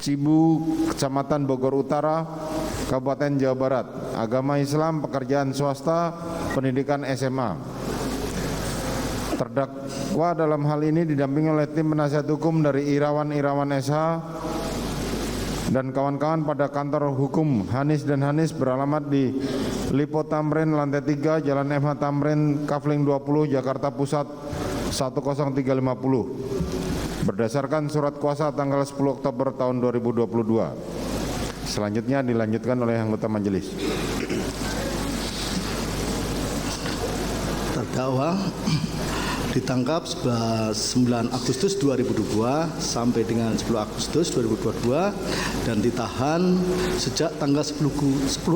Cibu, Kecamatan Bogor Utara, Kabupaten Jawa Barat. Agama Islam, pekerjaan swasta, pendidikan SMA. Terdakwa dalam hal ini didampingi oleh tim penasihat hukum dari Irawan SH dan kawan-kawan pada kantor hukum Hanis dan Hanis beralamat di Lipo Tamrin lantai 3 Jalan MH Tamrin Kafling 20 Jakarta Pusat 10350 berdasarkan surat kuasa tanggal 10 Oktober tahun 2022. Selanjutnya dilanjutkan oleh anggota majelis. Terdakwa ditangkap 9 Agustus 2022 sampai dengan 10 Agustus 2022 dan ditahan sejak tanggal 10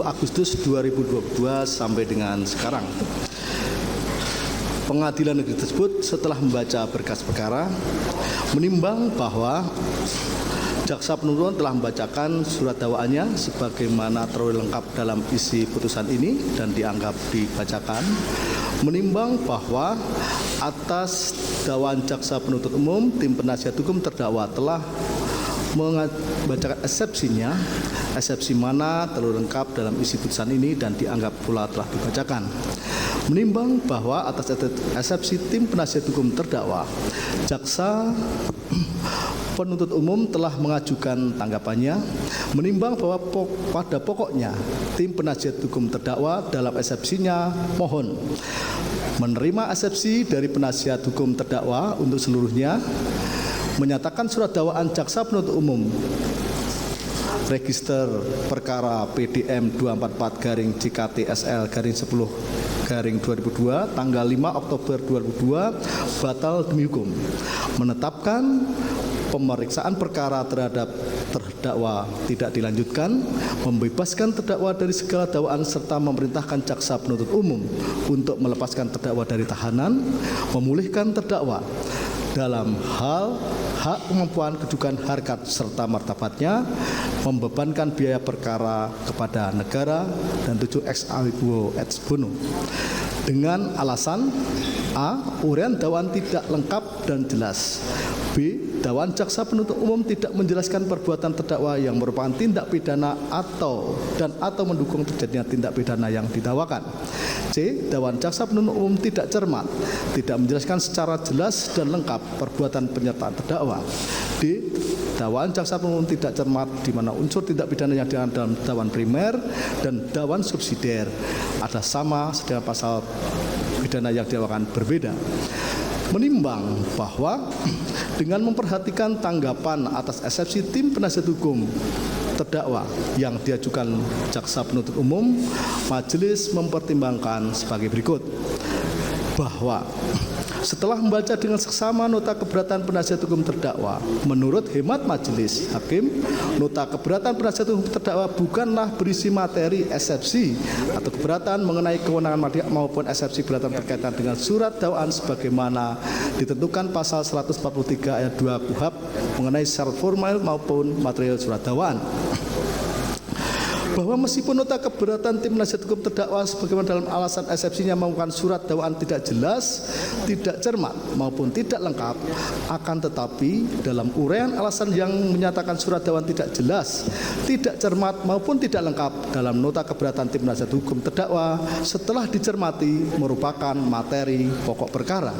Agustus 2022 sampai dengan sekarang. Pengadilan negeri tersebut setelah membaca berkas perkara menimbang bahwa jaksa penuntut telah membacakan surat dakwaannya sebagaimana terlalu lengkap dalam isi putusan ini dan dianggap dibacakan. Menimbang bahwa atas dakwaan jaksa penuntut umum, tim penasihat hukum terdakwa telah membacakan eksepsinya, eksepsi mana terlalu lengkap dalam isi putusan ini dan dianggap pula telah dibacakan. Menimbang bahwa atas eksepsi tim penasihat hukum terdakwa, jaksa penuntut umum telah mengajukan tanggapannya. Menimbang bahwa pada pokoknya tim penasihat hukum terdakwa dalam eksepsinya mohon menerima eksepsi dari penasihat hukum terdakwa untuk seluruhnya, menyatakan surat dakwaan jaksa penuntut umum register perkara PDM 244-JKT-SL-10-2002 tanggal 5 Oktober 2002 batal demi hukum, menetapkan pemeriksaan perkara terhadap terdakwa tidak dilanjutkan, membebaskan terdakwa dari segala dakwaan serta memerintahkan jaksa penuntut umum untuk melepaskan terdakwa dari tahanan, memulihkan terdakwa dalam hal hak kemampuan kedudukan harkat serta martabatnya, membebankan biaya perkara kepada negara dan 7 ex aequo et bono dengan alasan A. Uraian dakwaan tidak lengkap dan jelas. B. Dakwaan jaksa penuntut umum tidak menjelaskan perbuatan terdakwa yang merupakan tindak pidana atau mendukung terjadinya tindak pidana yang didakwakan. C. Dakwaan jaksa penuntut umum tidak cermat, tidak menjelaskan secara jelas dan lengkap perbuatan penyertaan terdakwa. D. Dakwaan jaksa penuntut umum tidak cermat di mana unsur tindak pidana yang diakan dalam dakwaan primer dan dakwaan subsidiar ada sama sedangkan pasal pidana yang didakwakan berbeda. Menimbang bahwa dengan memperhatikan tanggapan atas eksepsi tim penasihat hukum terdakwa yang diajukan jaksa penuntut umum, majelis mempertimbangkan sebagai berikut bahwa setelah membaca dengan seksama nota keberatan penasihat hukum terdakwa, menurut hemat majelis hakim, nota keberatan penasihat hukum terdakwa bukanlah berisi materi eksepsi atau keberatan mengenai kewenangan madia maupun eksepsi keberatan berkaitan dengan surat dakwaan sebagaimana ditentukan pasal 143 ayat 2 KUHP mengenai syarat formal maupun material surat dakwaan. Bahwa meskipun nota keberatan tim penasihat hukum terdakwa sebagaimana dalam alasan eksepsinya merupakan surat dakwaan tidak jelas, tidak cermat maupun tidak lengkap, akan tetapi dalam uraian alasan yang menyatakan surat dakwaan tidak jelas, tidak cermat maupun tidak lengkap dalam nota keberatan tim penasihat hukum terdakwa setelah dicermati merupakan materi pokok perkara.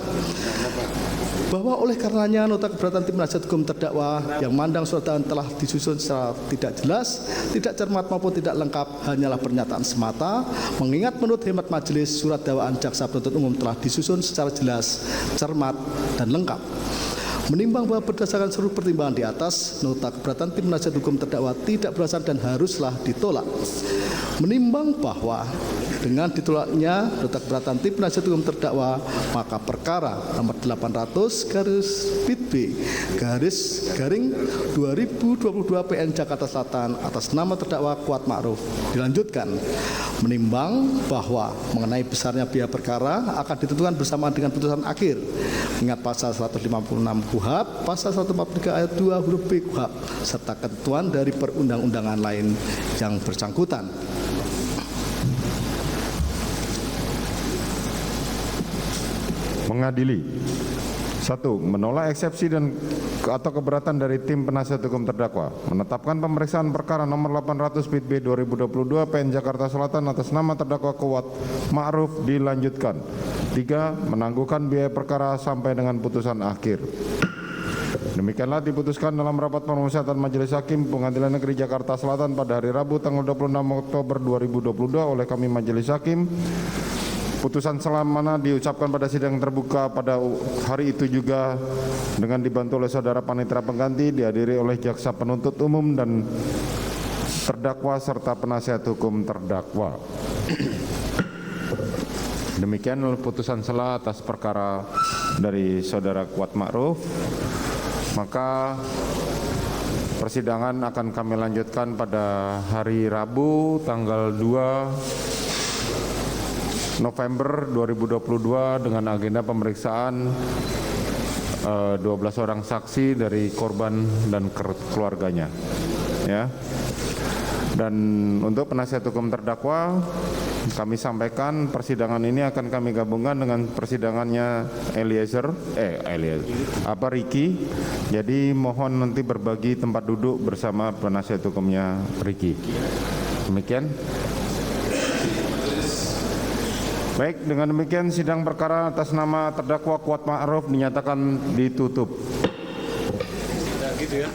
Bahwa oleh karenanya nota keberatan tim penasihat hukum terdakwa yang mandang surat dakwaan telah disusun secara tidak jelas, tidak cermat maupun tidak lengkap hanyalah pernyataan semata, mengingat menurut hemat majelis surat dakwaan jaksa penuntut umum telah disusun secara jelas, cermat dan lengkap. Menimbang bahwa berdasarkan seluruh pertimbangan di atas, nota keberatan tim penasihat hukum terdakwa tidak berdasar dan haruslah ditolak. Menimbang bahwa dengan ditolaknya nota keberatan tim penasihat hukum terdakwa, maka perkara nomor 800/BB/2022 PN Jakarta Selatan atas nama terdakwa Kuat Ma'ruf dilanjutkan. Menimbang bahwa mengenai besarnya biaya perkara akan ditentukan bersamaan dengan putusan akhir, mengingat pasal 156 KUHP, pasal 143 ayat 2 huruf B KUHP serta ketentuan dari perundang-undangan lain yang bersangkutan. Mengadili. 1. Menolak eksepsi atau keberatan dari tim penasihat hukum terdakwa. Menetapkan pemeriksaan perkara nomor 800 PIT B 2022 PN Jakarta Selatan atas nama terdakwa Kuat Ma'ruf dilanjutkan. 3. Menangguhkan biaya perkara sampai dengan putusan akhir. Demikianlah diputuskan dalam rapat permusyawaratan Majelis Hakim Pengadilan Negeri Jakarta Selatan pada hari Rabu tanggal 26 Oktober 2022 oleh kami Majelis Hakim. Putusan selamana diucapkan pada sidang terbuka pada hari itu juga dengan dibantu oleh saudara panitera pengganti, dihadiri oleh jaksa penuntut umum dan terdakwa serta penasihat hukum terdakwa. Demikian putusan sela atas perkara dari saudara Kuat Ma'ruf. Maka persidangan akan kami lanjutkan pada hari Rabu tanggal 2 November 2022 dengan agenda pemeriksaan 12 orang saksi dari korban dan keluarganya. Ya. Dan untuk penasihat hukum terdakwa, kami sampaikan persidangan ini akan kami gabungkan dengan persidangannya Ricky. Jadi mohon nanti berbagi tempat duduk bersama penasihat hukumnya Ricky. Demikian. Baik, dengan demikian sidang perkara atas nama terdakwa Kuat Ma'ruf dinyatakan ditutup. Gitu ya.